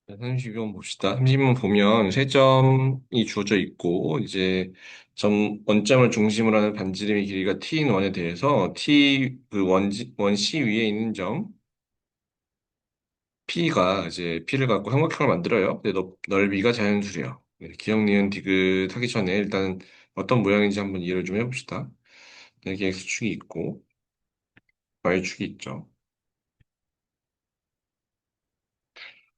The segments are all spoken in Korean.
30번 봅시다. 30번 보면 세 점이 주어져 있고, 이제 원점을 중심으로 하는 반지름의 길이가 t인 원에 대해서 그 원C 위에 있는 점 P가 이제 P를 갖고 삼각형을 만들어요. 근데 넓이가 자연수래요. 네, 기억, 니은, 디귿 하기 전에 일단 어떤 모양인지 한번 이해를 좀 해봅시다. 여기 X축이 있고, Y축이 있죠.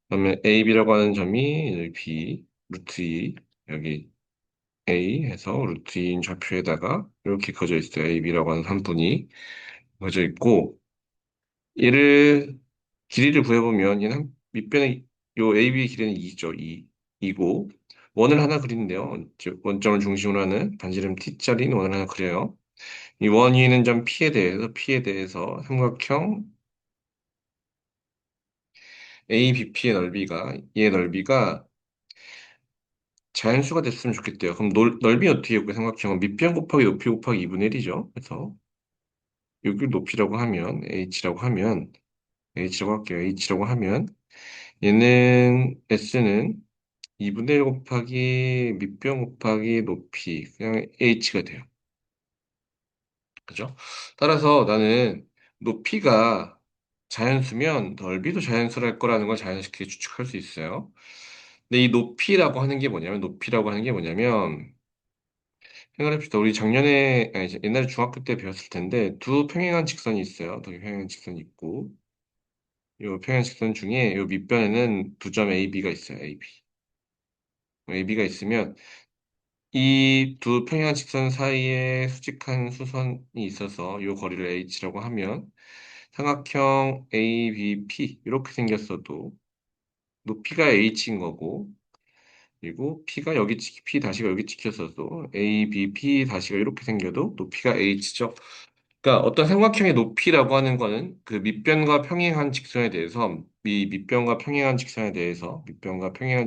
그다음에 AB라고 하는 점이 여기 B, 루트 2, 여기 A 해서 루트 2인 좌표에다가 이렇게 그어져 있어요. AB라고 하는 한 분이 그어져 있고, 얘를 길이를 구해보면 얘는 밑변의 요 AB의 길이는 2죠. 2이고 원을 하나 그리는데요. 즉, 원점을 중심으로 하는 반지름 T자리인 원을 하나 그려요. 이 원 위에 있는 점 P에 대해서 삼각형 ABP의 넓이가 자연수가 됐으면 좋겠대요. 그럼 넓이 어떻게 해요? 삼각형은 밑변 곱하기 높이 곱하기 2분의 1이죠. 그래서 여기 높이라고 하면 H라고 할게요. H라고 하면 얘는 S는 2분의 1 곱하기 밑변 곱하기 높이 그냥 H가 돼요. 그죠? 따라서 나는 높이가 자연수면 넓이도 자연수랄 거라는 걸 자연스럽게 추측할 수 있어요. 근데 이 높이라고 하는 게 뭐냐면 생각해봅시다. 우리 작년에, 아니, 옛날에 중학교 때 배웠을 텐데, 두 평행한 직선이 있어요. 두 평행한 직선이 있고, 이 평행한 직선 중에 이 밑변에는 두 점 AB가 있어요. AB가 있으면, 이 두 평행한 직선 사이에 수직한 수선이 있어서 이 거리를 H라고 하면, 삼각형 ABP, 이렇게 생겼어도, 높이가 H인 거고, 그리고 P 다시가 여기 찍혔어도, ABP 다시가 이렇게 생겨도 높이가 H죠. 그러니까 어떤 삼각형의 높이라고 하는 거는 그 밑변과 평행한 직선에 대해서 이 밑변과 평행한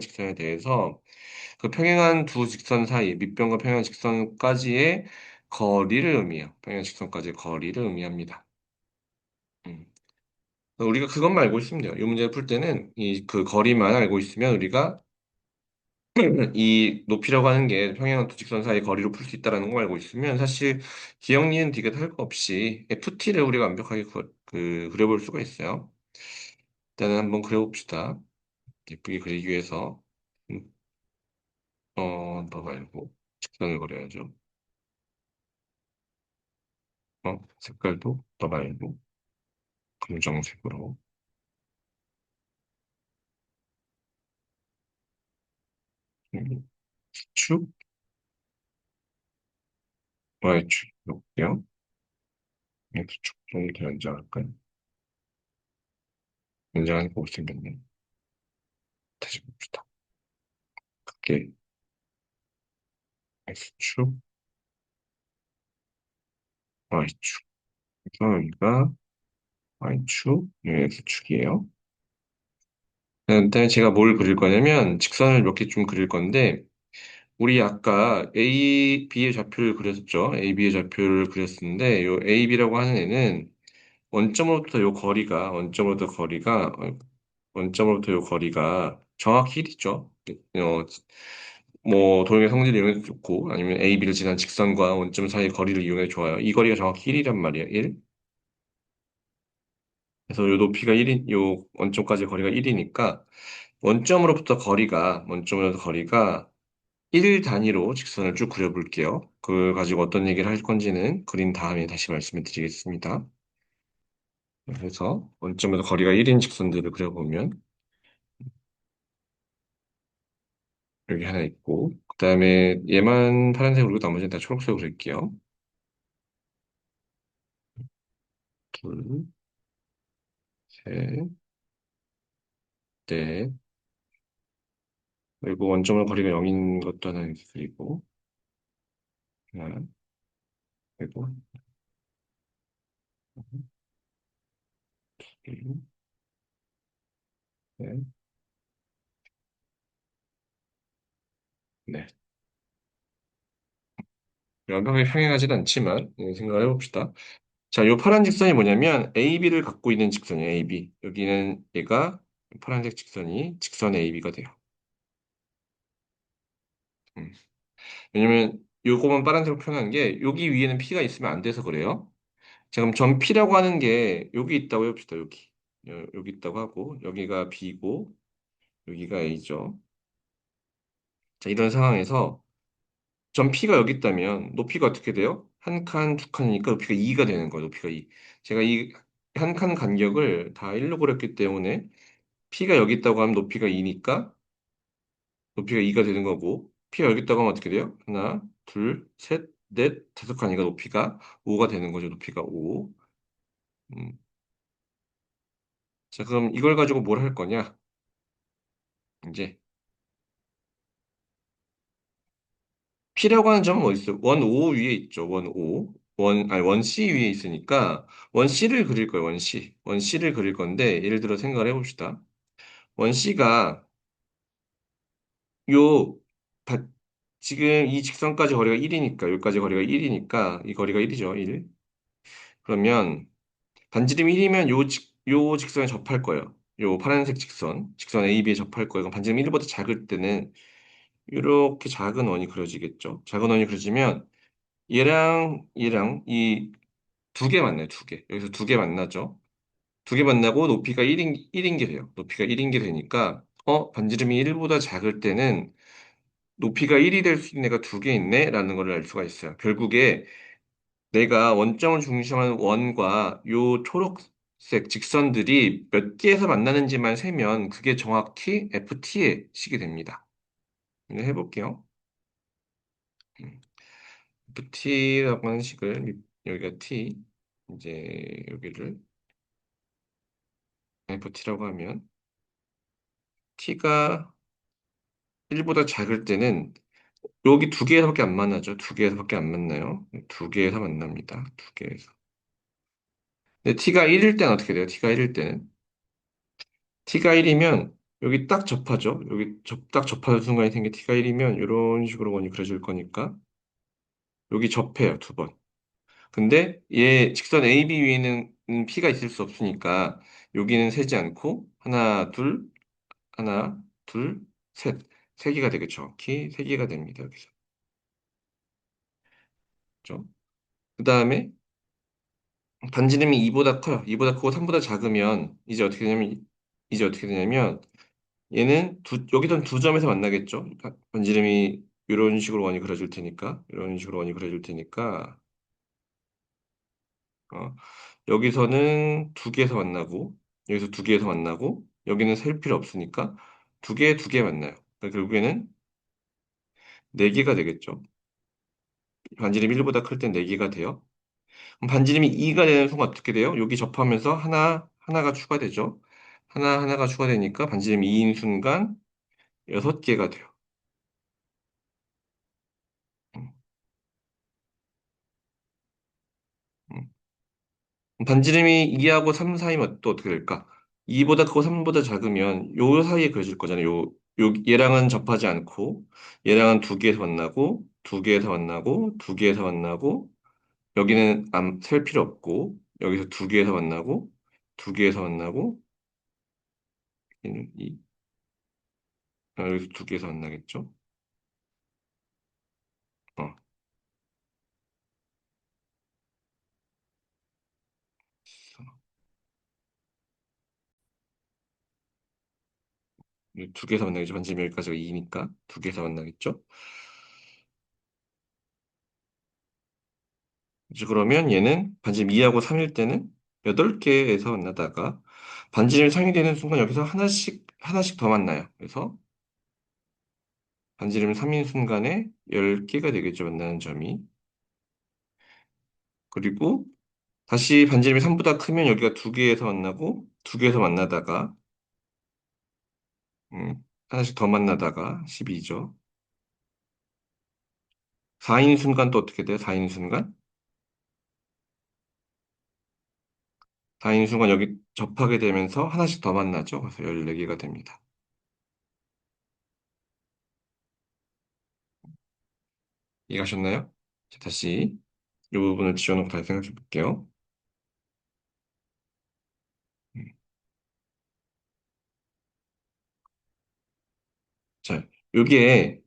직선에 대해서 그 평행한 두 직선 사이 밑변과 평행한 직선까지의 거리를 의미해요. 평행한 직선까지의 거리를 의미합니다. 음. 우리가 그것만 알고 있으면 돼요. 이 문제를 풀 때는 이 그 거리만 알고 있으면 우리가 이 높이라고 하는 게 평행한 두 직선 사이 거리로 풀 수 있다는 걸 알고 있으면 사실 기억, 니은, 디귿 할 거 없이 FT를 우리가 완벽하게 그려볼 수가 있어요. 일단은 한번 그려봅시다. 예쁘게 그리기 위해서 음, 더 말고 직선을 그려야죠. 색깔도 더 말고 검정색으로 축, Y축 이렇게요. X축 정도 연장할까요? 연장하니까 못생겼네. 다시 봅시다. 크게 X축, Y축. 그래서 여기가 Y축, 여기 X축이에요. 일단 제가 뭘 그릴 거냐면 직선을 몇 개 좀 그릴 건데 우리 아까 A, B의 좌표를 그렸었죠. A, B의 좌표를 그렸었는데 요 A, B라고 하는 애는 원점으로부터 요 거리가 정확히 1이죠. 뭐 도형의 성질을 이용해도 좋고 아니면 A, B를 지난 직선과 원점 사이의 거리를 이용해 좋아요. 이 거리가 정확히 1이란 말이에요. 1. 그래서 요 높이가 1인, 요 원점까지 거리가 1이니까 원점으로부터 거리가 1 단위로 직선을 쭉 그려볼게요. 그걸 가지고 어떤 얘기를 할 건지는 그린 다음에 다시 말씀을 드리겠습니다. 그래서 원점에서 거리가 1인 직선들을 그려보면 여기 하나 있고 그 다음에 얘만 파란색으로 그리고 나머지는 다 초록색으로 그릴게요. 둘, 셋, 넷, 그리고 원점으로 거리가 0인 것도 하나 그리고 하나, 그리고 둘, 셋, 넷. 완벽하게 평행하진 않지만 생각을 해봅시다. 자, 요 파란 직선이 뭐냐면 AB를 갖고 있는 직선이에요. AB. 여기는 얘가 파란색 직선이 직선 AB가 돼요. 음. 왜냐면 요거만 파란색으로 표현한 게 여기 위에는 P가 있으면 안 돼서 그래요. 자, 그럼 전 P라고 하는 게 여기 있다고 해봅시다. 여기. 여기 있다고 하고 여기가 B고 여기가 A죠. 자, 이런 상황에서 전 P가 여기 있다면 높이가 어떻게 돼요? 한 칸, 두 칸이니까 높이가 2가 되는 거예요. 높이가 2. 제가 이 한 칸 간격을 다 1로 그렸기 때문에 P가 여기 있다고 하면 높이가 2니까 높이가 2가 되는 거고 P가 여기 있다고 하면 어떻게 돼요? 하나, 둘, 셋, 넷, 다섯 칸이니까 높이가 5가 되는 거죠. 높이가 5. 음. 자, 그럼 이걸 가지고 뭘 할 거냐? 이제 P라고 하는 점은 어디 있어요? 원 O 위에 있죠. 원 O. 아니, 원 C 위에 있으니까 원 C를 그릴 거예요. 원 C. 원 C를 그릴 건데 예를 들어 생각을 해봅시다. 원 C가 요 바- 지금 이 직선까지 거리가 1이니까 여기까지 거리가 1이니까 이 거리가 1이죠. 1. 그러면 반지름 1이면 요 직선에 접할 거예요. 요 파란색 직선 AB에 접할 거예요. 그럼 반지름 1보다 작을 때는 이렇게 작은 원이 그려지겠죠. 작은 원이 그려지면 얘랑 이 두 개 만나요, 두 개. 여기서 두 개 만나죠. 두 개 만나고 높이가 1인 게 돼요. 높이가 1인 게 되니까, 반지름이 1보다 작을 때는 높이가 1이 될 수 있는 애가 두 개 있네? 라는 걸 알 수가 있어요. 결국에 내가 원점을 중심하는 원과 요 초록색 직선들이 몇 개에서 만나는지만 세면 그게 정확히 FT의 식이 됩니다. 이제 해볼게요. FT라고 하는 식을, 여기가 T, 이제 여기를 FT라고 하면 t가 1보다 작을 때는 여기 두 개에서밖에 안 만나죠. 두 개에서밖에 안 만나요. 두 개에서 만납니다. 두 개에서. 근데 t가 1일 때는 어떻게 돼요? t가 1일 때는 t가 1이면 여기 딱 접하죠. 여기 딱 접하는 순간이 생긴 t가 1이면 이런 식으로 원이 그려질 거니까 여기 접해요. 두 번. 근데 얘 직선 AB 위에는 p가 있을 수 없으니까 여기는 세지 않고 하나, 둘, 하나, 둘, 셋. 세 개가 되겠죠. 정확히 세 개가 됩니다. 여기서. 그 다음에 반지름이 2보다 커요. 2보다 크고 3보다 작으면 이제 어떻게 되냐면 얘는 여기던 두 점에서 만나겠죠. 반지름이 이런 식으로 원이 그려질 테니까 이런 식으로 원이 그려질 테니까 어, 여기서는 두 개에서 만나고 여기서 두 개에서 만나고 여기는 셀 필요 없으니까 두 개 만나요. 그러니까 결국에는 네 개가 되겠죠. 반지름이 1보다 클 땐 네 개가 돼요. 그럼 반지름이 2가 되는 순간 어떻게 돼요? 여기 접하면서 하나가 추가되죠. 하나가 추가되니까 반지름이 2인 순간 6개가 돼요. 음, 음. 반지름이 2하고 3 사이면 또 어떻게 될까? 2보다 크고 3보다 작으면 요 사이에 그려질 거잖아요. 얘랑은 접하지 않고, 얘랑은 두 개에서 만나고, 두 개에서 만나고, 두 개에서 만나고, 여기는 셀 필요 없고, 여기서 두 개에서 만나고, 두 개에서 만나고, 얘는 여기서 두 개에서 만나겠죠? 어. 두 개에서 만나겠죠. 반지름 여기까지가 2니까 두 개에서 만나겠죠. 이제 그러면 얘는 반지름 2하고 3일 때는 8개에서 만나다가 반지름이 3이 되는 순간 여기서 하나씩 더 만나요. 그래서 반지름 3인 순간에 10개가 되겠죠. 만나는 점이. 그리고 다시 반지름이 3보다 크면 여기가 두 개에서 만나고 두 개에서 만나다가 하나씩 더 만나다가 12죠. 4인 순간 또 어떻게 돼요? 4인 순간? 4인 순간 여기 접하게 되면서 하나씩 더 만나죠. 그래서 14개가 됩니다. 이해가셨나요? 자, 다시 이 부분을 지워놓고 다시 생각해 볼게요. 음, 자, 요게,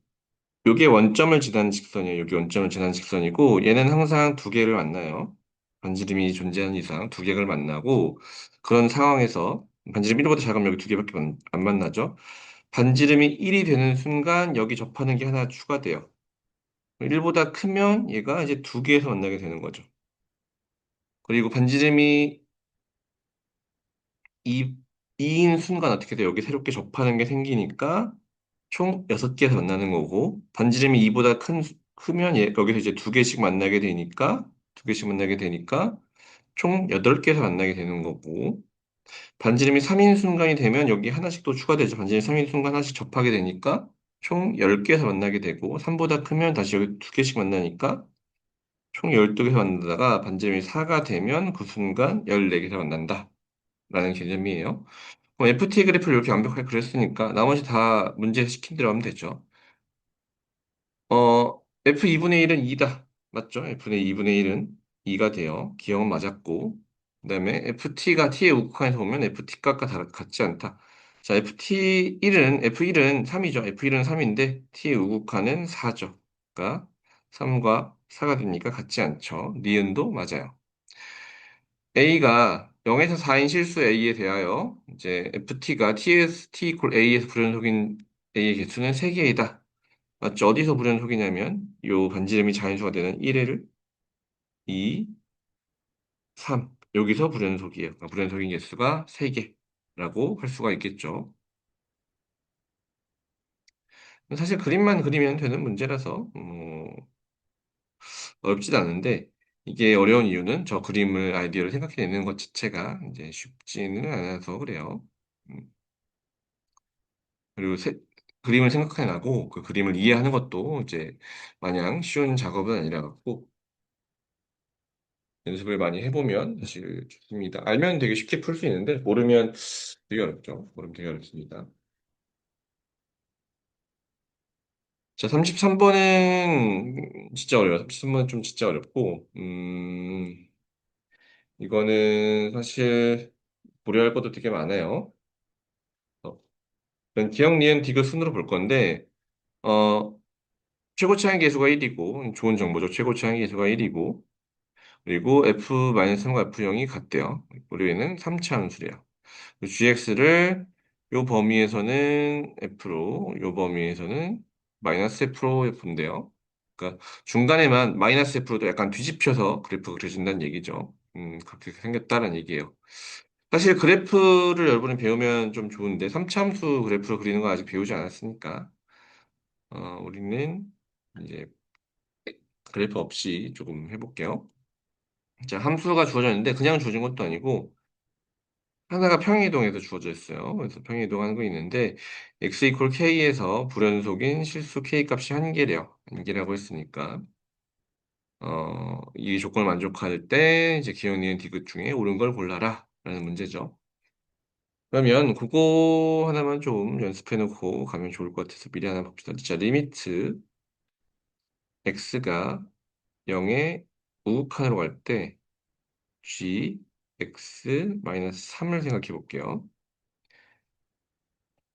요게 원점을 지나는 직선이에요. 요게 원점을 지나는 직선이고, 얘는 항상 두 개를 만나요. 반지름이 존재하는 이상 두 개를 만나고, 그런 상황에서, 반지름 1보다 작으면 여기 두 개밖에 안 만나죠. 반지름이 1이 되는 순간 여기 접하는 게 하나 추가돼요. 1보다 크면 얘가 이제 두 개에서 만나게 되는 거죠. 그리고 반지름이 2, 인 순간 어떻게 돼요? 여기 새롭게 접하는 게 생기니까 총 6개에서 만나는 거고, 반지름이 2보다 크면 여기서 이제 두 개씩 만나게 되니까, 두 개씩 만나게 되니까 총 8개에서 만나게 되는 거고, 반지름이 3인 순간이 되면 여기 하나씩 또 추가되죠. 반지름이 3인 순간 하나씩 접하게 되니까 총 10개에서 만나게 되고, 3보다 크면 다시 여기 두 개씩 만나니까 총 12개에서 만나다가 반지름이 4가 되면 그 순간 14개에서 만난다. 라는 개념이에요. 그럼 FT 그래프를 이렇게 완벽하게 그렸으니까 나머지 다 문제 시킨 대로 하면 되죠. F2분의 1은 2다. 맞죠? F의 2분의 1은 2가 돼요. 기억은 맞았고. 그다음에 FT가 T의 우극한에서 보면 FT값과 같지 않다. 자, F1은 3이죠. F1은 3인데 T의 우극한은 4죠. 그러니까 3과 4가 되니까 같지 않죠. 니은도 맞아요. A가 0에서 4인 실수 A에 대하여 이제 FT가 T 이퀄 A에서 불연속인 A의 개수는 3개이다. 맞죠? 어디서 불연속이냐면 요 반지름이 자연수가 되는 1을 2, 3 여기서 불연속이에요. 그러니까 불연속인 개수가 3개라고 할 수가 있겠죠. 사실 그림만 그리면 되는 문제라서 어렵진 않은데 이게 어려운 이유는 저 그림을 아이디어를 생각해내는 것 자체가 이제 쉽지는 않아서 그래요. 음, 그리고 그림을 생각해나고 그 그림을 이해하는 것도 이제 마냥 쉬운 작업은 아니라 갖고 연습을 많이 해보면 사실 좋습니다. 알면 되게 쉽게 풀 수 있는데 모르면 되게 어렵죠. 모르면 되게 어렵습니다. 자, 33번은 진짜 어려워요. 33번은 좀 진짜 어렵고 이거는 사실 고려할 것도 되게 많아요. 어, 일단 기억, 니은, 디귿 순으로 볼 건데 어, 최고 차항 계수가 1이고 좋은 정보죠. 최고 차항 계수가 1이고 그리고 F-3과 F0이 같대요. 우리는 3차 함수래요. GX를 요 범위에서는 F로, 요 범위에서는 마이너스 F로 본대요. 그러니까 중간에만 마이너스 F로도 약간 뒤집혀서 그래프가 그려진다는 얘기죠. 그렇게 생겼다는 얘기예요. 사실 그래프를 여러분이 배우면 좀 좋은데 3차 함수 그래프로 그리는 거 아직 배우지 않았으니까 우리는 이제 그래프 없이 조금 해볼게요. 자, 함수가 주어졌는데 그냥 주어진 것도 아니고 하나가 평행이동에서 주어져 있어요. 그래서 평행이동하는 거 있는데 x 이퀄 k에서 불연속인 실수 k 값이 한 개래요. 한 개라고 했으니까 이 조건을 만족할 때 이제 기억, 니은, 디귿 중에 옳은 걸 골라라 라는 문제죠. 그러면 그거 하나만 좀 연습해 놓고 가면 좋을 것 같아서 미리 하나 봅시다. 자, 리미트 x가 0의 우극한으로 갈 때 g x 3을 생각해 볼게요.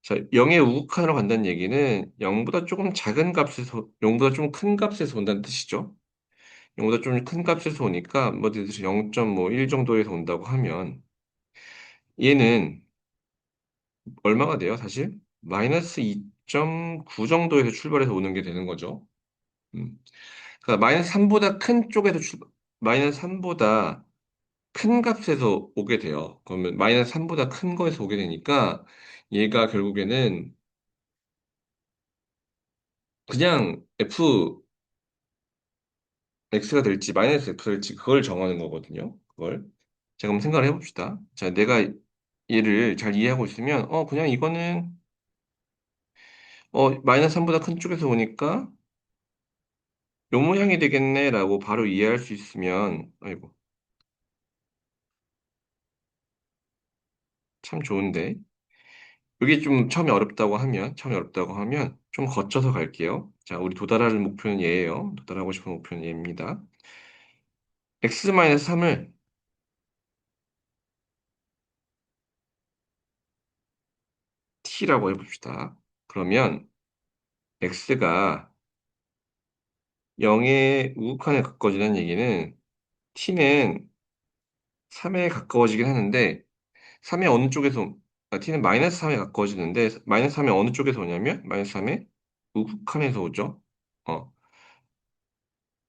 자, 0의 우극한으로 간다는 얘기는 0보다 조금 작은 값에서, 0보다 좀 큰 값에서 온다는 뜻이죠. 0보다 좀 큰 값에서 오니까, 뭐, 예를 들어서 0.1 정도에서 온다고 하면, 얘는 얼마가 돼요, 사실? 마이너스 2.9 정도에서 출발해서 오는 게 되는 거죠. 음. 그러니까 마이너스 3보다 큰 쪽에서 마이너스 3보다 큰 값에서 오게 돼요. 그러면 마이너스 3보다 큰 거에서 오게 되니까, 얘가 결국에는 그냥 X가 될지 마이너스 X가 될지 그걸 정하는 거거든요. 그걸. 자, 그럼 생각을 해봅시다. 자, 내가 얘를 잘 이해하고 있으면, 그냥 이거는, 마이너스 3보다 큰 쪽에서 오니까 요 모양이 되겠네라고 바로 이해할 수 있으면, 아이고, 참 좋은데. 이게 좀 처음에 어렵다고 하면 좀 거쳐서 갈게요. 자, 우리 도달할 목표는 얘예요. 도달하고 싶은 목표는 얘입니다. X-3을 T라고 해봅시다. 그러면 x가 0의 우극한에 가까워지는 얘기는 t는 3에 가까워지긴 하는데 3의 어느 쪽에서 t는 마이너스 3에 가까워지는데 마이너스 3의 어느 쪽에서 오냐면 마이너스 3의 우극한에서 오죠. 어.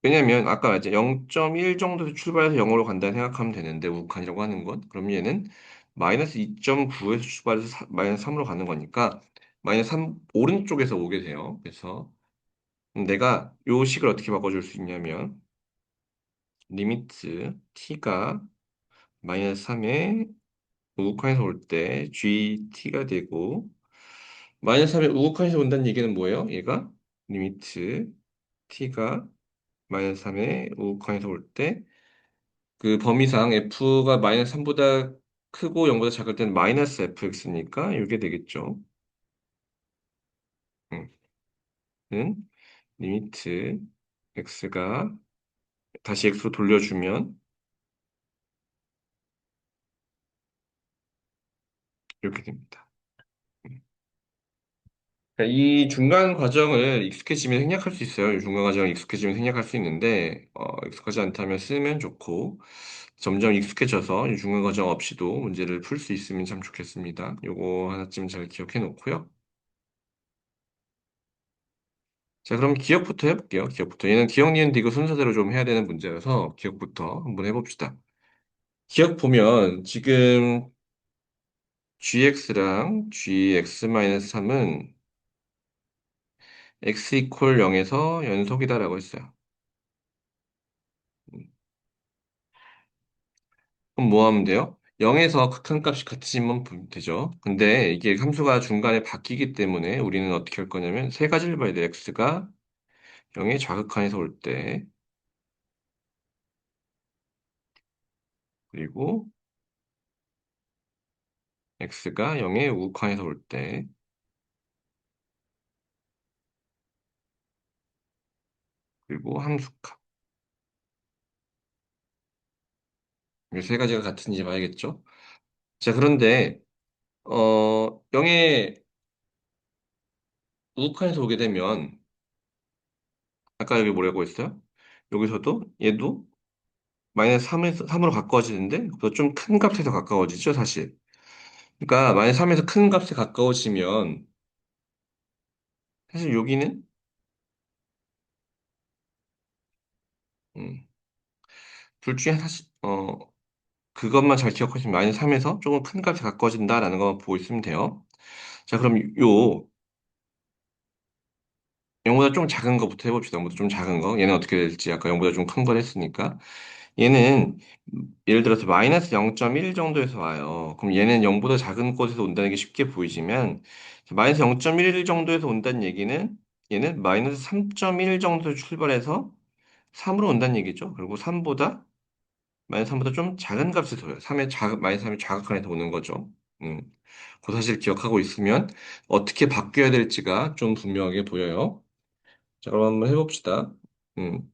왜냐면 아까 이제 0.1 정도에서 출발해서 0으로 간다 생각하면 되는데 우극한이라고 하는 건 그럼 얘는 마이너스 2.9에서 출발해서 마이너스 3으로 가는 거니까 마이너스 3 오른쪽에서 오게 돼요. 그래서 내가 요 식을 어떻게 바꿔줄 수 있냐면 리미트 t가 마이너스 3에 우극한에서 올 때 GT가 되고 마이너스 3에 우극한에서 온다는 얘기는 뭐예요? 얘가 리미트 t가 마이너스 3에 우극한에서 올 때 그 범위상 f가 마이너스 3보다 크고 0보다 작을 때는 마이너스 fx니까 이게 되겠죠. 음, 는 리미트 x가 다시 x로 돌려주면 이렇게 됩니다. 음. 그러니까 이 중간 과정을 익숙해지면 생략할 수 있어요. 이 중간 과정을 익숙해지면 생략할 수 있는데 익숙하지 않다면 쓰면 좋고 점점 익숙해져서 이 중간 과정 없이도 문제를 풀 수 있으면 참 좋겠습니다. 요거 하나쯤 잘 기억해 놓고요. 자, 그럼 기억부터 해볼게요. 기억부터. 얘는 기억, 니은, 디귿 순서대로 좀 해야 되는 문제라서 기억부터 한번 해봅시다. 기억 보면 지금 gx랑 gx-3은 x 이퀄 0에서 연속이다라고 했어요. 그럼 뭐 하면 돼요? 0에서 극한값이 같으면 되죠. 근데 이게 함수가 중간에 바뀌기 때문에 우리는 어떻게 할 거냐면 세 가지를 봐야 돼요. x가 0의 좌극한에서 올 때, 그리고 x가 0의 우극한에서 올 때, 그리고 함수값. 이 세 가지가 같은지 봐야겠죠? 자, 그런데, 0의 우극한에서 오게 되면, 아까 여기 뭐라고 했어요? 여기서도 얘도 마이너스 3으로 가까워지는데, 좀 큰 값에서 가까워지죠, 사실. 그러니까, 마이너스 3에서 큰 값에 가까워지면, 사실 여기는, 음, 둘 중에 사실, 그것만 잘 기억하시면 마이너스 3에서 조금 큰 값에 가까워진다라는 거 보고 있으면 돼요. 자, 그럼 요, 0보다 좀 작은 거부터 해봅시다. 0보다 좀 작은 거. 얘는 어떻게 될지 아까 0보다 좀 큰 걸 했으니까. 얘는 예를 들어서 마이너스 0.1 정도에서 와요. 그럼 얘는 0보다 작은 곳에서 온다는 게 쉽게 보이지만 마이너스 0.1 정도에서 온다는 얘기는 얘는 마이너스 3.1 정도 출발해서 3으로 온다는 얘기죠. 그리고 3보다 마이너스 3보다 좀 작은 값에서 와요. 3의 마이너스 3의 좌극한에서 오는 거죠. 음. 그 사실 기억하고 있으면 어떻게 바뀌어야 될지가 좀 분명하게 보여요. 자, 그럼 한번 해봅시다. 음.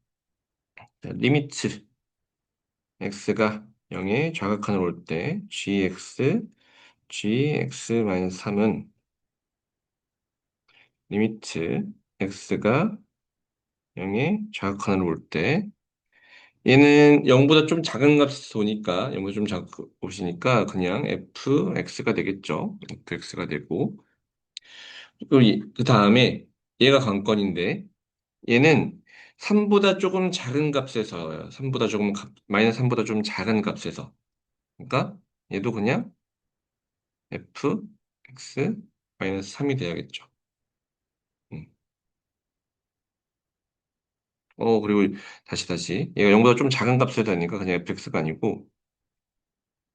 자, 리미트 x가 0의 좌극한으로 올 때 gx-3은 리미트 x가 0의 좌극한으로 올 때 얘는 0보다 좀 작은 값에서 오니까 0보다 좀 작은 값이니까 그냥 fx가 되겠죠. fx가 되고 그 다음에 얘가 관건인데 얘는 3보다 조금 작은 값에서요. 3보다 조금 마이너스 3보다 좀 작은 값에서 그러니까 얘도 그냥 fx 마이너스 3이 돼야겠죠. 음. 그리고 다시 얘가 0보다 좀 작은 값을 다니까 그냥 fx가 아니고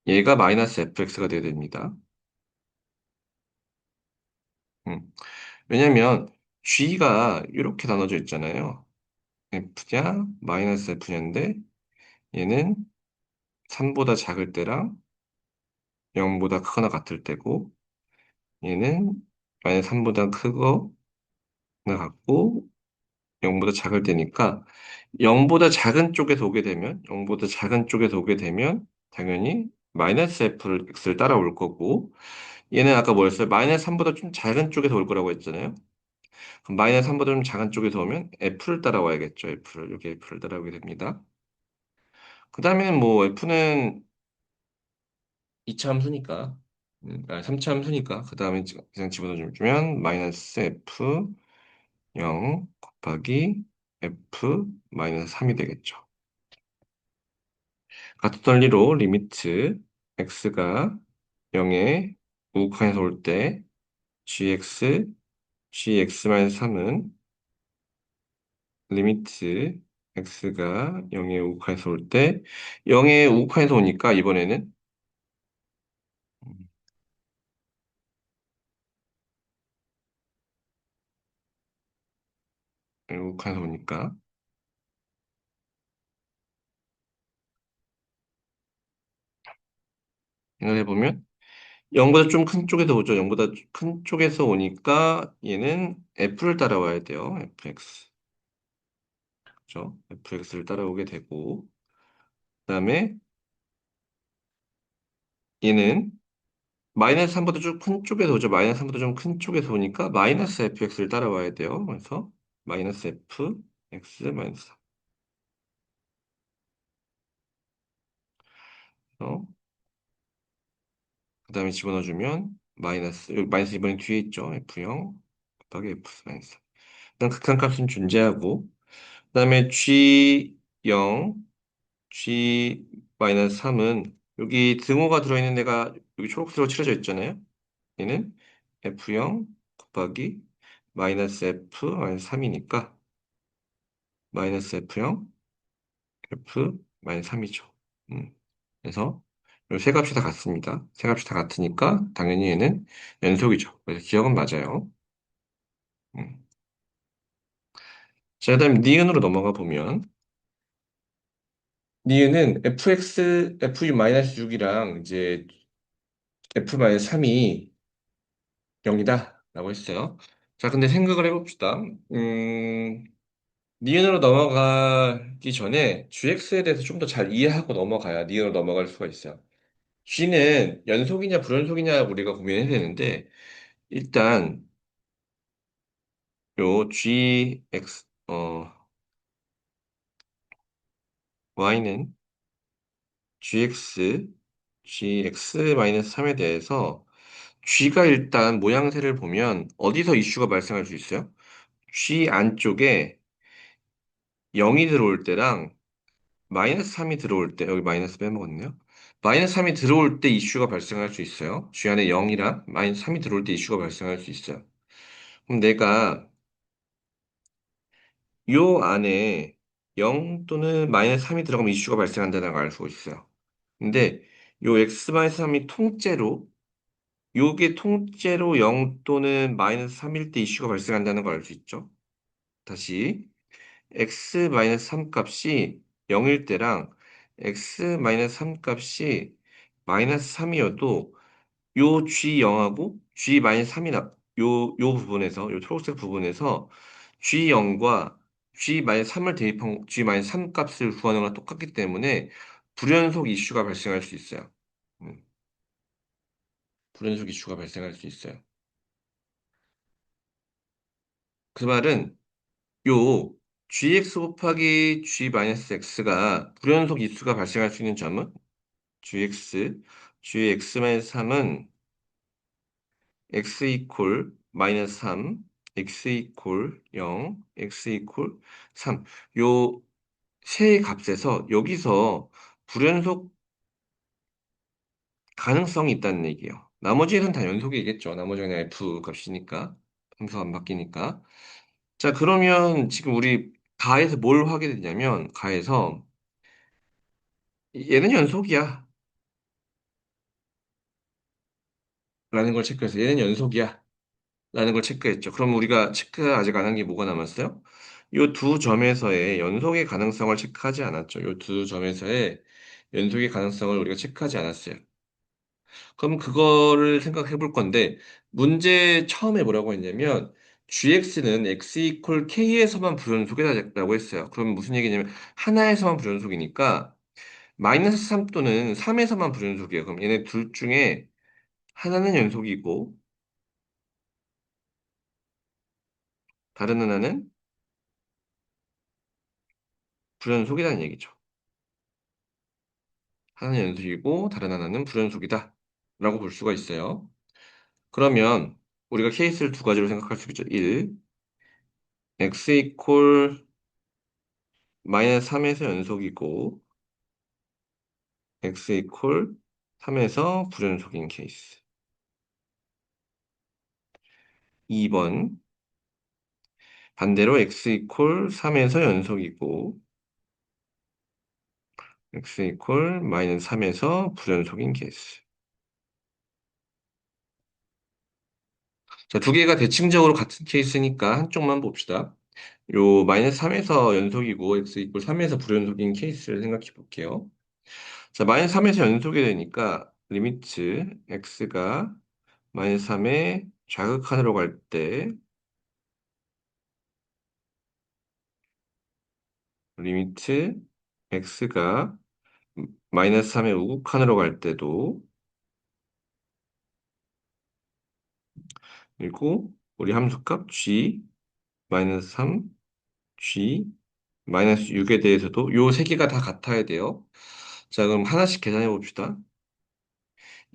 얘가 마이너스 fx가 돼야 됩니다. 음. 왜냐면 g가 이렇게 나눠져 있잖아요. f냐 마이너스 f냐인데 얘는 3보다 작을 때랑 0보다 크거나 같을 때고 얘는 마이너스 3보다 크거나 같고 0보다 작을 때니까 0보다 작은 쪽에서 오게 되면 0보다 작은 쪽에서 오게 되면 당연히 마이너스 fx를 따라올 거고 얘는 아까 뭐였어요? 마이너스 3보다 좀 작은 쪽에서 올 거라고 했잖아요. 그럼 마이너스 3보다 좀 작은 쪽에서 오면 F를 따라와야겠죠. F를. 여기 F를 따라오게 됩니다. 그 다음에는 뭐 F는 2차 함수니까, 3차 함수니까, 그 다음에 그냥 집어넣어주면 마이너스 F 0 곱하기 F 마이너스 3이 되겠죠. 같은 원리로 리미트 x가 0에 우극한에서 올 때 gx-3은 리미트 x가 0에 우극한에서 올 때 0에 우극한에서 오니까 이번에는 우극한에서 오니까 생각해보면 0보다 좀 큰 쪽에서 오죠. 0보다 큰 쪽에서 오니까 얘는 f를 따라와야 돼요. fx. 그죠? fx를 따라오게 되고 그다음에 얘는 마이너스 3보다 좀 큰 쪽에서 오죠. 마이너스 3보다 좀 큰 쪽에서 오니까 마이너스 fx를 따라와야 돼요. 그래서 마이너스 f x 마이너스 3. 그 다음에 집어넣어주면 마이너스, 여기 마이너스 이번에 뒤에 있죠. f0 곱하기 f 마이너스 3. 일단 극한값은 존재하고 그 다음에 g0, g 마이너스 3은 여기 등호가 들어있는 애가 여기 초록색으로 칠해져 있잖아요. 얘는 f0 곱하기 마이너스 f 마이너스 3이니까 마이너스 F0, F 마이너스 3이죠. 그래서 이 세 값이 다 같습니다. 세 값이 다 같으니까 당연히 얘는 연속이죠. 그래서 기억은 맞아요. 음. 자, 그다음 니은으로 넘어가 보면 니은은 fx, fu-6이랑 이제 f-3이 0이다 라고 했어요. 자, 근데 생각을 해봅시다. 니은으로 넘어가기 전에 gx에 대해서 좀 더 잘 이해하고 넘어가야 니은으로 넘어갈 수가 있어요. G는 연속이냐 불연속이냐 우리가 고민해야 되는데 일단 요 GX Y는 GX-3에 대해서 G가 일단 모양새를 보면 어디서 이슈가 발생할 수 있어요? G 안쪽에 0이 들어올 때랑 마이너스 3이 들어올 때 여기 마이너스 빼먹었네요. 마이너스 3이 들어올 때 이슈가 발생할 수 있어요. G 안에 0이랑 마이너스 3이 들어올 때 이슈가 발생할 수 있어요. 그럼 내가 요 안에 0 또는 마이너스 3이 들어가면 이슈가 발생한다는 걸 알 수 있어요. 근데 요 x-3이 통째로 요게 통째로 0 또는 마이너스 3일 때 이슈가 발생한다는 걸 알 수 있죠. 다시 x-3 값이 0일 때랑 x-3 값이 마이너스 3이어도 요 G0하고 G-3이 요 부분에서, 요 초록색 부분에서 G0과 G-3을 대입한 G-3 값을 구하는 거랑 똑같기 때문에 불연속 이슈가 발생할 수 있어요. 음, 불연속 이슈가 발생할 수 있어요. 그 말은 요 GX 곱하기 G-X가 불연속 이슈가 발생할 수 있는 점은 GX, GX-3은 x 이퀄 마이너스 3, x 이퀄 0, x 이퀄 3. 요 세 값에서 여기서 불연속 가능성이 있다는 얘기예요. 나머지는 다 연속이겠죠. 나머지는 그냥 f 값이니까. 함수가 안 바뀌니까. 자, 그러면 지금 우리 가에서 뭘 하게 되냐면 가에서 얘는 연속이야 라는 걸 체크해서 얘는 연속이야 라는 걸 체크했죠. 그럼 우리가 체크 아직 안 한 게 뭐가 남았어요? 이 두 점에서의 연속의 가능성을 체크하지 않았죠. 이 두 점에서의 연속의 가능성을 우리가 체크하지 않았어요. 그럼 그거를 생각해 볼 건데, 문제 처음에 뭐라고 했냐면, gx는 x 이퀄 k에서만 불연속이라고 했어요. 그럼 무슨 얘기냐면, 하나에서만 불연속이니까, 마이너스 3 또는 3에서만 불연속이에요. 그럼 얘네 둘 중에 하나는 연속이고, 다른 하나는 불연속이라는 얘기죠. 하나는 연속이고 다른 하나는 불연속이다. 라고 볼 수가 있어요. 그러면 우리가 케이스를 두 가지로 생각할 수 있죠. 1, x 이퀄 마이너스 3에서 연속이고 x 이퀄 3에서 불연속인 케이스. 2번 반대로 x 이퀄 3에서 연속이고 x 이퀄 마이너스 3에서 불연속인 케이스. 자, 두 개가 대칭적으로 같은 케이스니까 한쪽만 봅시다. 요 마이너스 3에서 연속이고 x 이퀄 3에서 불연속인 케이스를 생각해 볼게요. 자, 마이너스 3에서 연속이 되니까 리미트 x가 마이너스 3의 좌극한으로 갈 때 리미트 x가 마이너스 3의 우극한으로 갈 때도 그리고 우리 함수값 g 마이너스 3 g 마이너스 6에 대해서도 요 세 개가 다 같아야 돼요. 자, 그럼 하나씩 계산해 봅시다.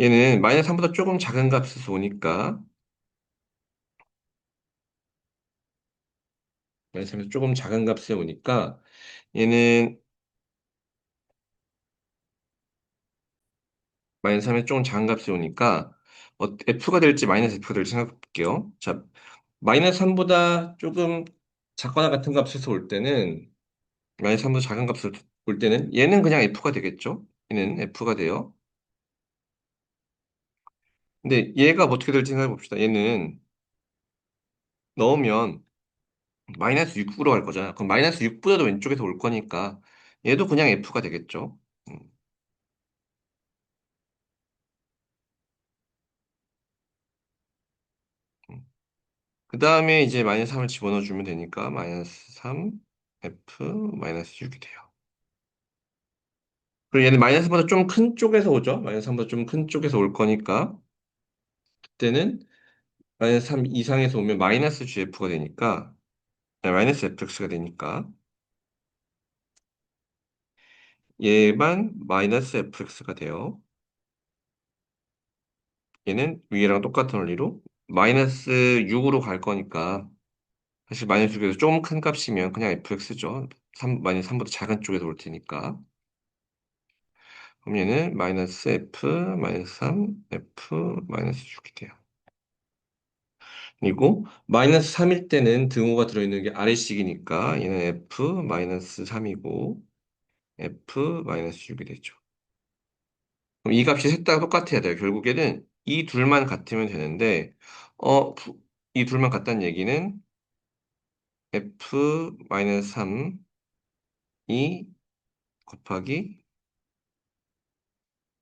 얘는 마이너스 3보다 조금 작은 값에서 오니까 마이너스 3에서 조금 작은 값에 오니까 얘는 마이너스 3에 조금 작은 값이 오니까 F가 될지 마이너스 F가 될지 생각해 볼게요. 자, 마이너스 3보다 조금 작거나 같은 값에서 올 때는 마이너스 3보다 작은 값을 올 때는 얘는 그냥 F가 되겠죠? 얘는 F가 돼요. 근데 얘가 어떻게 될지 생각해 봅시다. 얘는 넣으면 마이너스 6으로 갈 거잖아. 그럼 마이너스 6보다도 왼쪽에서 올 거니까 얘도 그냥 F가 되겠죠? 음, 음. 그 다음에 이제 마이너스 3을 집어넣어 주면 되니까 마이너스 3 F 마이너스 6이 돼요. 그리고 얘는 마이너스보다 좀 큰 쪽에서 오죠. 마이너스 3보다 좀 큰 쪽에서 올 거니까 그때는 마이너스 3 이상에서 오면 마이너스 GF가 되니까 마이너스 FX가 되니까 얘만 마이너스 FX가 돼요. 얘는 위에랑 똑같은 원리로 마이너스 6으로 갈 거니까 사실 마이너스 6에서 조금 큰 값이면 그냥 FX죠. 3, 마이너스 3보다 작은 쪽에서 올 테니까 그럼 얘는 마이너스 F 마이너스 3 F 마이너스 6이 돼요. 그리고 마이너스 3일 때는 등호가 들어있는 게 아래식이니까 얘는 F 마이너스 3이고 F 마이너스 6이 되죠. 그럼 이 값이 셋 다 똑같아야 돼요. 결국에는 이 둘만 같으면 되는데 이 둘만 같다는 얘기는 F 마이너스 3이 곱하기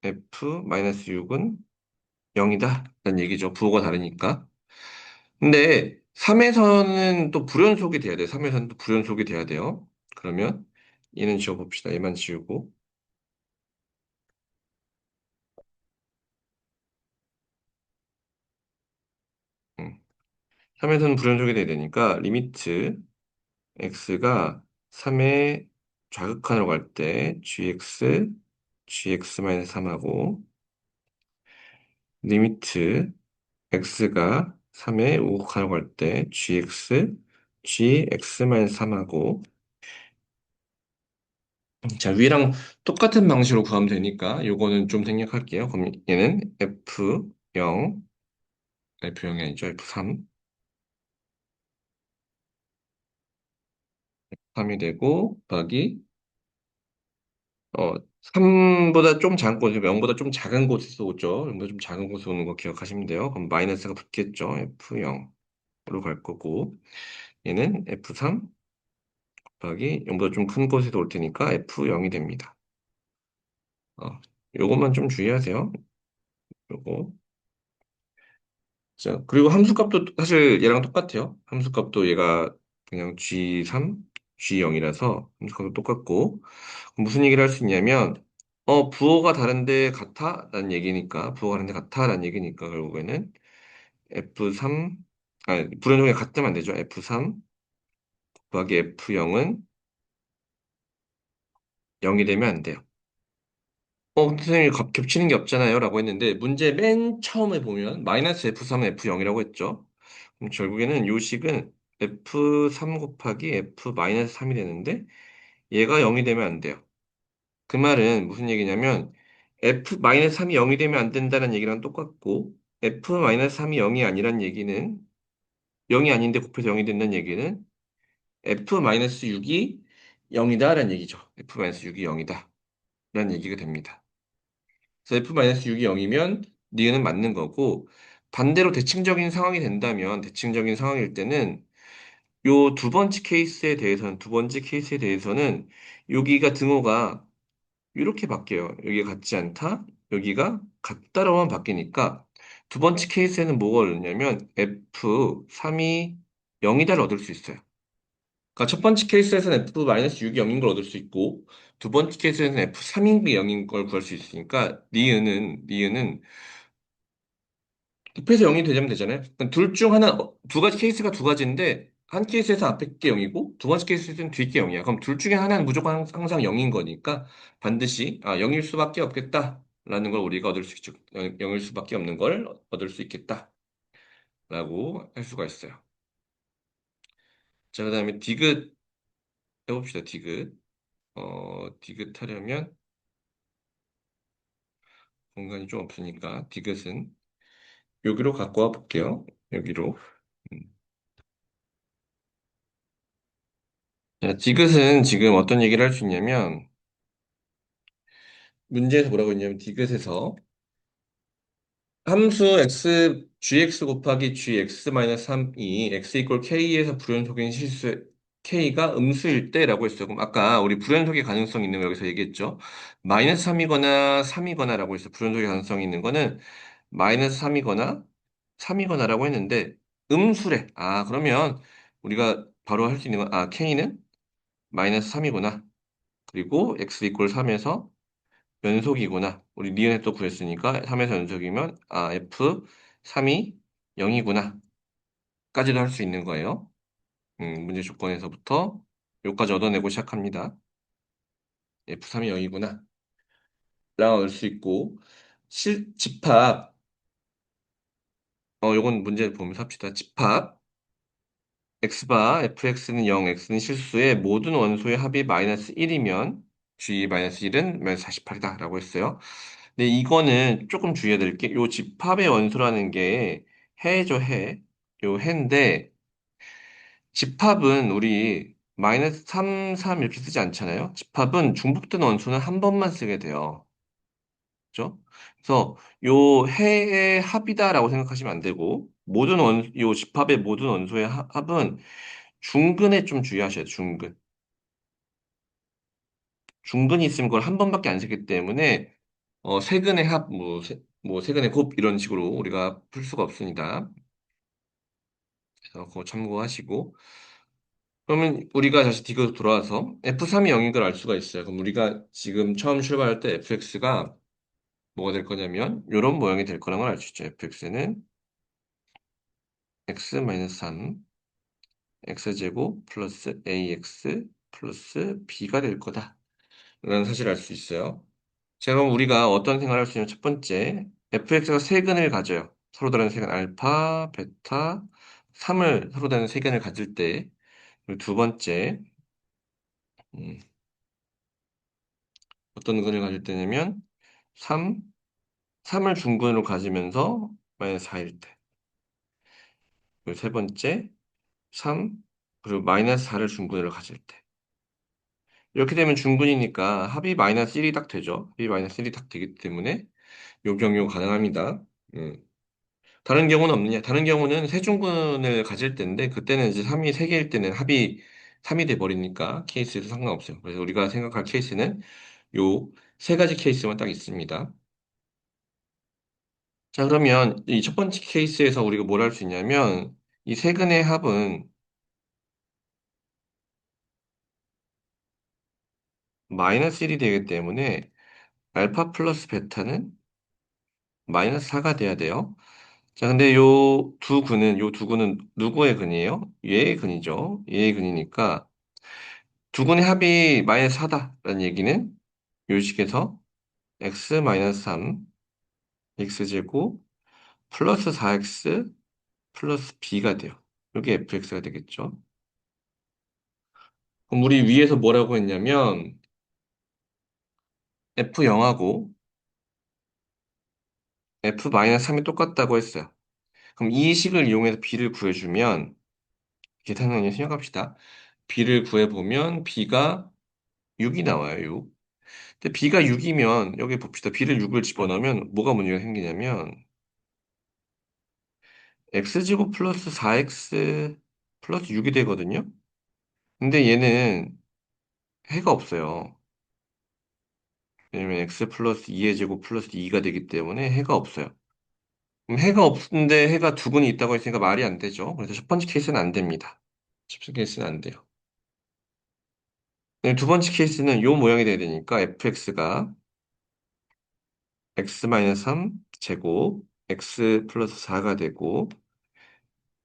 F 마이너스 6은 0이다 라는 얘기죠. 부호가 다르니까. 근데 3에서는 또 불연속이 돼야 돼요. 3에서는 또 불연속이 돼야 돼요. 그러면 얘는 지워봅시다. 얘만 지우고. 음. 3에서는 불연속이 돼야 되니까 리미트 x가 3의 좌극한으로 갈 때 gx-3하고 리미트 x가 3의 우극한으로 갈 때 gx-3하고 자, 위랑 똑같은 방식으로 구하면 되니까 요거는 좀 생략할게요. 그럼 얘는 F0, F0이 아니죠. F3, 3이 되고 곱하기 3보다 좀 작은 곳, 0보다 좀 작은 곳에서 오죠. 0보다 좀 작은 곳에서 오는 거 기억하시면 돼요. 그럼 마이너스가 붙겠죠. F0으로 갈 거고 얘는 F3 곱하기 0보다 좀 큰 곳에서 올 테니까 F0이 됩니다. 요것만 좀 주의하세요. 요거. 자, 그리고 함수값도 사실 얘랑 똑같아요. 함수값도 얘가 그냥 G3, G0이라서 함수값도 똑같고 무슨 얘기를 할 수 있냐면 부호가 다른데 같아? 라는 얘기니까 부호가 다른데 같아? 라는 얘기니까 결국에는 F3 불연속이 같으면 안 되죠. F3 곱하기 F0은 0이 되면 안 돼요. 근데 선생님 겹치는 게 없잖아요. 라고 했는데, 문제 맨 처음에 보면, 마이너스 F3은 F0이라고 했죠. 그럼 결국에는 요 식은 F3 곱하기 F-3이 되는데, 얘가 0이 되면 안 돼요. 그 말은 무슨 얘기냐면, F-3이 0이 되면 안 된다는 얘기랑 똑같고, F-3이 0이 아니란 얘기는, 0이 아닌데 곱해서 0이 된다는 얘기는, F-6이 0이다라는 얘기죠. F-6이 0이다. 라는 얘기가 됩니다. 그래서 F-6이 0이면 니은은 맞는 거고 반대로 대칭적인 상황이 된다면 대칭적인 상황일 때는 요 두 번째 케이스에 대해서는 여기가 등호가 이렇게 바뀌어요. 여기가 같지 않다, 여기가 같다로만 바뀌니까 두 번째 케이스에는 뭐가 오르냐면 F3이 0이다를 얻을 수 있어요. 그러니까 첫 번째 케이스에서는 F-6이 0인 걸 얻을 수 있고 두 번째 케이스에서는 F3이 0인 걸 구할 수 있으니까 니은은 곱해서 0이 되자면 되잖아요. 둘 중 하나, 두 가지 케이스가 두 가지인데, 한 케이스에서 앞에 게 0이고, 두 번째 케이스에서는 뒤에 게 0이야. 그럼 둘 중에 하나는 무조건 항상 0인 거니까, 반드시, 0일 수밖에 없겠다. 라는 걸 우리가 얻을 수 있죠. 0일 수밖에 없는 걸 얻을 수 있겠다. 라고 할 수가 있어요. 자, 그 다음에 디귿 해봅시다. 디귿. 디귿 하려면 공간이 좀 없으니까, 디귿은 여기로 갖고 와 볼게요. 여기로. 음. 자, 디귿은 지금 어떤 얘기를 할 수 있냐면, 문제에서 뭐라고 했냐면 디귿에서 함수 gx 곱하기 gx 3이 x 이퀄 k에서 불연속인 실수 k가 음수일 때라고 했어요. 그럼 아까 우리 불연속의 가능성이 있는 거 여기서 얘기했죠. 마이너스 3이거나 3이거나라고 해서 불연속의 가능성이 있는 거는 마이너스 3이거나 3이거나라고 했는데 음수래. 그러면 우리가 바로 할 수 있는 건 k는 마이너스 3이구나. 그리고 x 이퀄 3에서 연속이구나. 우리 니은에 또 구했으니까 3에서 연속이면 F3이 0이구나. 까지도 할 수 있는 거예요. 문제 조건에서부터 여기까지 얻어내고 시작합니다. F3이 0이구나. 라고 얻을 수 있고 집합 요건 문제 보면서 합시다. 집합 x바 fx는 0, x는 실수의 모든 원소의 합이 마이너스 1이면 g 마이너스 1은 마이너스 48이다 라고 했어요. 근데 이거는 조금 주의해야 될 게, 요 집합의 원소라는 게 해죠, 해. 요 해인데, 집합은 우리 마이너스 3, 3 이렇게 쓰지 않잖아요? 집합은 중복된 원소는 한 번만 쓰게 돼요. 그죠? 그래서 요 해의 합이다라고 생각하시면 안 되고, 요 집합의 모든 원소의 합은 중근에 좀 주의하셔야 돼요, 중근. 중근이 있으면 그걸 한 번밖에 안 쓰기 때문에 세근의 합, 뭐 세근의 곱 이런 식으로 우리가 풀 수가 없습니다. 그래서 그거 참고하시고 그러면 우리가 다시 뒤로 돌아와서 F3이 0인 걸 알 수가 있어요. 그럼 우리가 지금 처음 출발할 때 fx가 뭐가 될 거냐면 이런 모양이 될 거라는 걸 알 수 있죠. fx는 x-3 x제곱 플러스 ax 플러스 b가 될 거다. 라는 사실을 알 수 있어요. 자, 그럼 우리가 어떤 생각을 할 수 있냐면 첫 번째, fx가 세근을 가져요. 서로 다른 세근 알파, 베타, 3을 서로 다른 세근을 가질 때, 그리고 두 번째, 음, 어떤 근을 가질 때냐면 3, 3을 중근으로 가지면서 마이너스 4일 때, 그리고 세 번째, 3, 그리고 마이너스 4를 중근으로 가질 때. 이렇게 되면 중근이니까 합이 마이너스 1이 딱 되죠. 합이 마이너스 1이 딱 되기 때문에 요 경우 가능합니다. 음. 다른 경우는 없느냐? 다른 경우는 세중근을 가질 때인데 그때는 이제 3이 3개일 때는 합이 3이 돼 버리니까 케이스에서 상관없어요. 그래서 우리가 생각할 케이스는 요 세 가지 케이스만 딱 있습니다. 자, 그러면 이 첫 번째 케이스에서 우리가 뭘 할 수 있냐면 이 세근의 합은 마이너스 1이 되기 때문에 알파 플러스 베타는 마이너스 4가 돼야 돼요. 자, 근데 요 두 근은 누구의 근이에요? 얘의 근이죠. 얘의 근이니까 두 근의 합이 마이너스 4다라는 얘기는 요 식에서 x 마이너스 3, x제곱 플러스 4x 플러스 b가 돼요. 이게 fx가 되겠죠. 그럼 우리 위에서 뭐라고 했냐면 f0하고 f-3이 똑같다고 했어요. 그럼 이 식을 이용해서 b를 구해주면 계산하는 생각합시다. b를 구해보면 b가 6이 나와요. 6. 근데 b가 6이면 여기 봅시다. b를 6을 집어넣으면 뭐가 문제가 생기냐면 x제곱 플러스 4x 플러스 6이 되거든요. 근데 얘는 해가 없어요. 왜냐면 x 플러스 2의 제곱 플러스 2가 되기 때문에 해가 없어요. 그럼 해가 없는데 해가 두 근이 있다고 했으니까 말이 안 되죠. 그래서 첫 번째 케이스는 안 됩니다. 첫 번째 케이스는 안 돼요. 두 번째 케이스는 요 모양이 돼야 되니까 fx가 x-3 제곱 x 플러스 4가 되고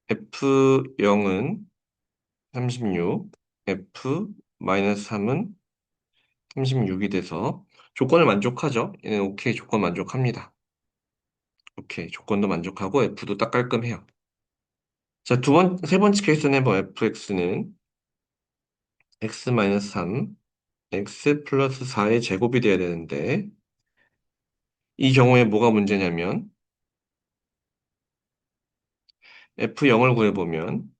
f0은 36, f-3은 36이 돼서 조건을 만족하죠. 얘는 오케이 조건 만족합니다. 오케이 조건도 만족하고 f도 딱 깔끔해요. 자, 세 번째 케이스는 뭐 fx는 x-3, x 플러스 4의 제곱이 돼야 되는데 이 경우에 뭐가 문제냐면 f0을 구해보면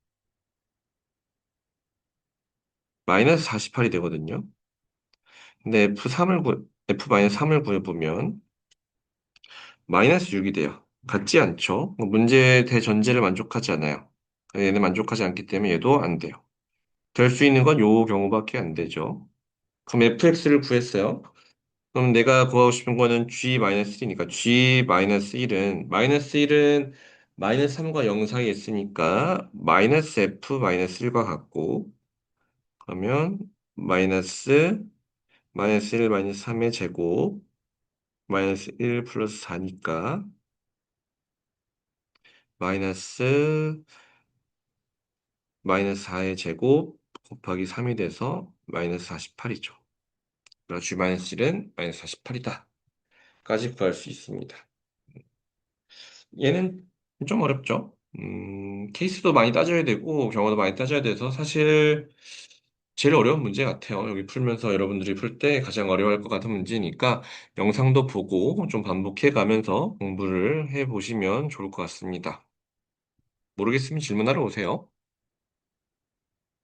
마이너스 48이 되거든요. 근데 f-3을 구해보면 마이너스 6이 돼요. 같지 않죠? 문제 대전제를 만족하지 않아요. 얘는 만족하지 않기 때문에 얘도 안 돼요. 될 수 있는 건 요 경우밖에 안 되죠. 그럼 fx를 구했어요. 그럼 내가 구하고 싶은 거는 g-1이니까 g-1은 마이너스 3과 0 사이에 있으니까 마이너스 f-1과 같고 그러면 마이너스 1 마이너스 3의 제곱 마이너스 1 플러스 4니까 마이너스 4의 제곱 곱하기 3이 돼서 마이너스 48이죠. 그래서 G-1은 마이너스 48이다. 까지 구할 수 있습니다. 얘는 좀 어렵죠? 케이스도 많이 따져야 되고 경우도 많이 따져야 돼서 사실 제일 어려운 문제 같아요. 여기 풀면서 여러분들이 풀 때 가장 어려워할 것 같은 문제니까 영상도 보고 좀 반복해 가면서 공부를 해 보시면 좋을 것 같습니다. 모르겠으면 질문하러 오세요.